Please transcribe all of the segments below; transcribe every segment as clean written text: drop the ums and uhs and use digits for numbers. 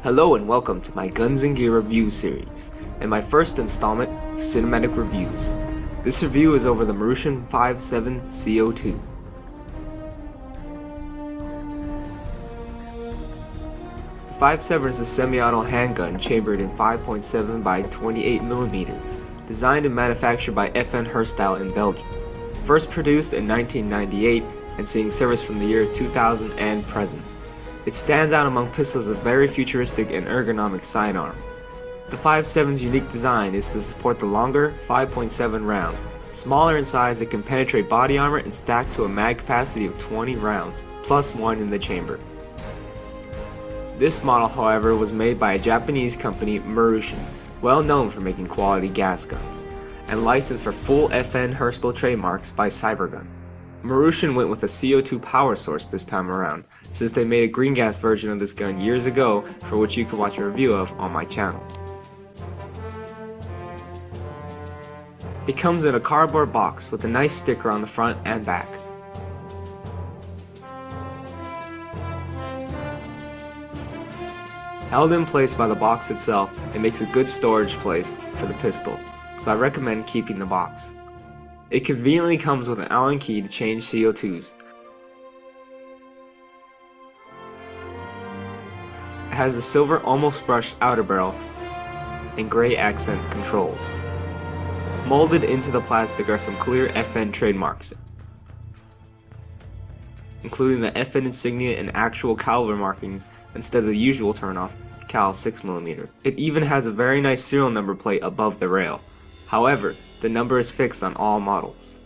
Hello and welcome to my Guns and Gear review series, and my first installment of cinematic reviews. This review is over the Marushin Five-seveN CO2. The Five-seveN is a semi-auto handgun chambered in 5.7 by 28mm, designed and manufactured by FN Herstyle in Belgium. First produced in 1998 and seeing service from the year 2000 and present. It stands out among pistols as a very futuristic and ergonomic sidearm. The Five-seveN's unique design is to support the longer 5.7 round. Smaller in size, it can penetrate body armor and stack to a mag capacity of 20 rounds, plus 1 in the chamber. This model, however, was made by a Japanese company, Marushin, well known for making quality gas guns, and licensed for full FN Herstyle trademarks by Cybergun. Marushin went with a CO2 power source this time around, since they made a green gas version of this gun years ago, for which you can watch a review of on my channel. It comes in a cardboard box with a nice sticker on the front and back. Held in place by the box itself, it makes a good storage place for the pistol, so I recommend keeping the box. It conveniently comes with an Allen key to change CO2s. It has a silver almost brushed outer barrel and gray accent controls. Molded into the plastic are some clear FN trademarks, including the FN insignia and actual caliber markings instead of the usual turnoff cal 6mm. It even has a very nice serial number plate above the rail. However, the number is fixed on all models.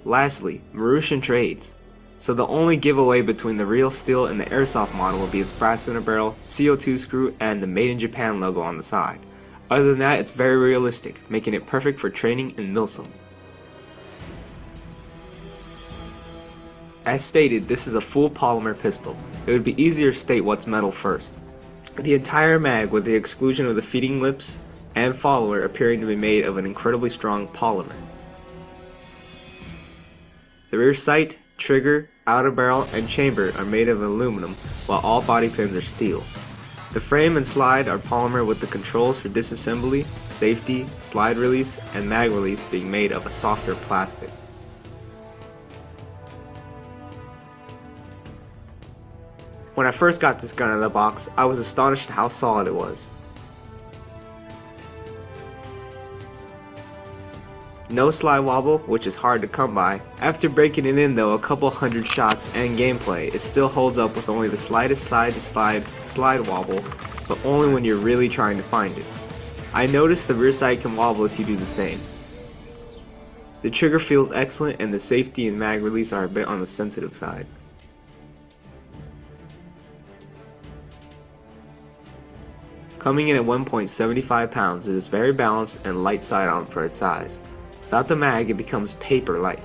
Lastly, Marushin trades. So the only giveaway between the real steel and the Airsoft model will be its brass center barrel, CO2 screw, and the Made in Japan logo on the side. Other than that, it's very realistic, making it perfect for training in milsim. As stated, this is a full polymer pistol. It would be easier to state what's metal first. The entire mag, with the exclusion of the feeding lips and follower, appearing to be made of an incredibly strong polymer. The rear sight, trigger, outer barrel, and chamber are made of aluminum, while all body pins are steel. The frame and slide are polymer, with the controls for disassembly, safety, slide release, and mag release being made of a softer plastic. When I first got this gun out of the box, I was astonished at how solid it was. No slide wobble, which is hard to come by. After breaking it in though a couple hundred shots and gameplay, it still holds up with only the slightest slide wobble, but only when you're really trying to find it. I noticed the rear sight can wobble if you do the same. The trigger feels excellent, and the safety and mag release are a bit on the sensitive side. Coming in at 1.75 pounds, it is very balanced and light sidearm for its size. Without the mag, it becomes paper light.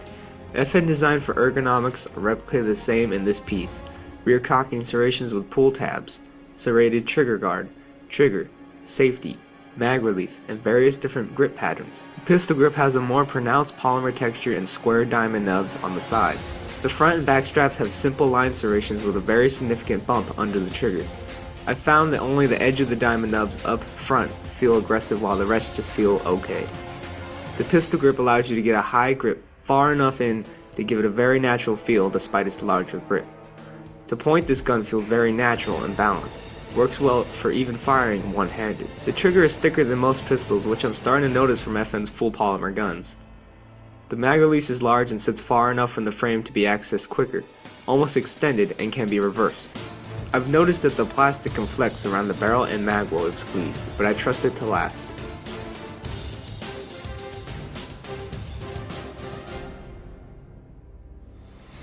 FN designed for ergonomics are replicated the same in this piece. Rear cocking serrations with pull tabs, serrated trigger guard, trigger, safety, mag release, and various different grip patterns. The pistol grip has a more pronounced polymer texture and square diamond nubs on the sides. The front and back straps have simple line serrations with a very significant bump under the trigger. I found that only the edge of the diamond nubs up front feel aggressive, while the rest just feel okay. The pistol grip allows you to get a high grip far enough in to give it a very natural feel despite its larger grip. To point, this gun feels very natural and balanced. Works well for even firing one-handed. The trigger is thicker than most pistols, which I'm starting to notice from FN's full polymer guns. The mag release is large and sits far enough from the frame to be accessed quicker, almost extended, and can be reversed. I've noticed that the plastic can flex around the barrel and mag will if squeezed, but I trust it to last.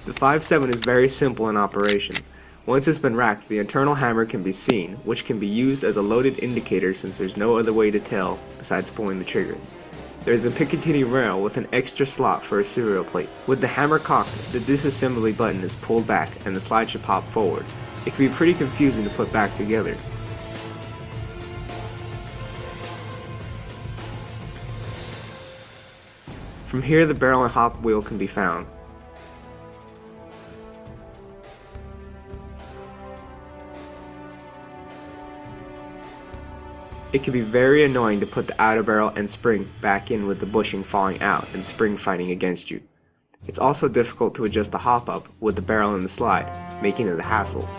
The Five-seveN is very simple in operation. Once it's been racked, the internal hammer can be seen, which can be used as a loaded indicator since there's no other way to tell besides pulling the trigger. There is a Picatinny rail with an extra slot for a serial plate. With the hammer cocked, the disassembly button is pulled back and the slide should pop forward. It can be pretty confusing to put back together. From here, the barrel and hop wheel can be found. It can be very annoying to put the outer barrel and spring back in with the bushing falling out and spring fighting against you. It's also difficult to adjust the hop up with the barrel in the slide, making it a hassle.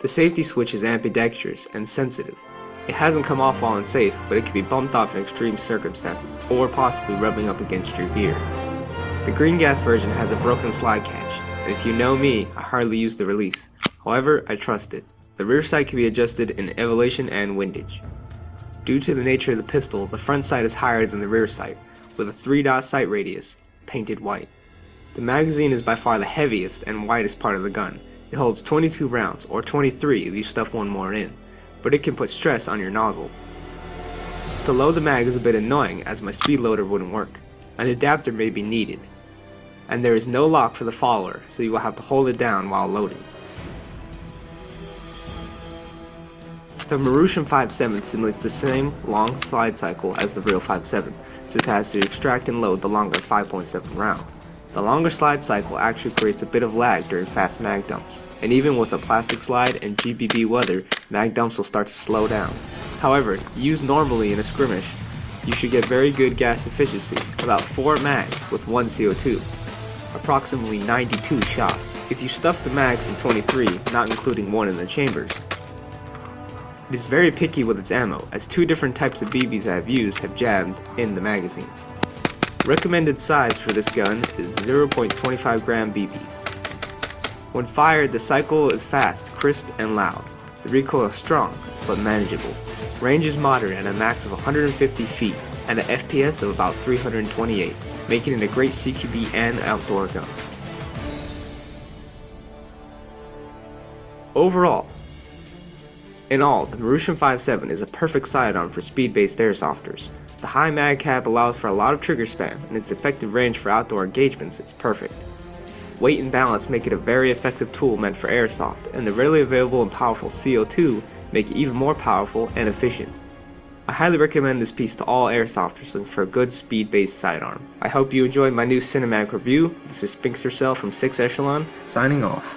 The safety switch is ambidextrous and sensitive. It hasn't come off while unsafe, but it can be bumped off in extreme circumstances, or possibly rubbing up against your gear. The green gas version has a broken slide catch, and if you know me, I hardly use the release. However, I trust it. The rear sight can be adjusted in elevation and windage. Due to the nature of the pistol, the front sight is higher than the rear sight, with a 3-dot sight radius, painted white. The magazine is by far the heaviest and widest part of the gun. It holds 22 rounds, or 23 if you stuff one more in, but it can put stress on your nozzle. To load the mag is a bit annoying as my speed loader wouldn't work. An adapter may be needed, and there is no lock for the follower, so you will have to hold it down while loading. The Marushin Five-seveN simulates the same long slide cycle as the real Five-seveN, since it has to extract and load the longer 5.7 round. The longer slide cycle actually creates a bit of lag during fast mag dumps, and even with a plastic slide and GBB weather, mag dumps will start to slow down. However, used normally in a skirmish, you should get very good gas efficiency, about 4 mags with 1 CO2, approximately 92 shots, if you stuff the mags in 23, not including one in the chambers. It is very picky with its ammo, as 2 different types of BBs I have used have jammed in the magazines. Recommended size for this gun is 0.25 gram BBs. When fired, the cycle is fast, crisp, and loud. The recoil is strong, but manageable. Range is moderate at a max of 150 feet and an FPS of about 328, making it a great CQB and outdoor gun. Overall, in all, the Marushin Five-seveN is a perfect sidearm for speed-based airsofters. The high mag cap allows for a lot of trigger spam, and its effective range for outdoor engagements is perfect. Weight and balance make it a very effective tool meant for airsoft, and the readily available and powerful CO2 make it even more powerful and efficient. I highly recommend this piece to all airsofters looking for a good speed-based sidearm. I hope you enjoyed my new cinematic review. This is Spinkster Cell from 6 Echelon, signing off.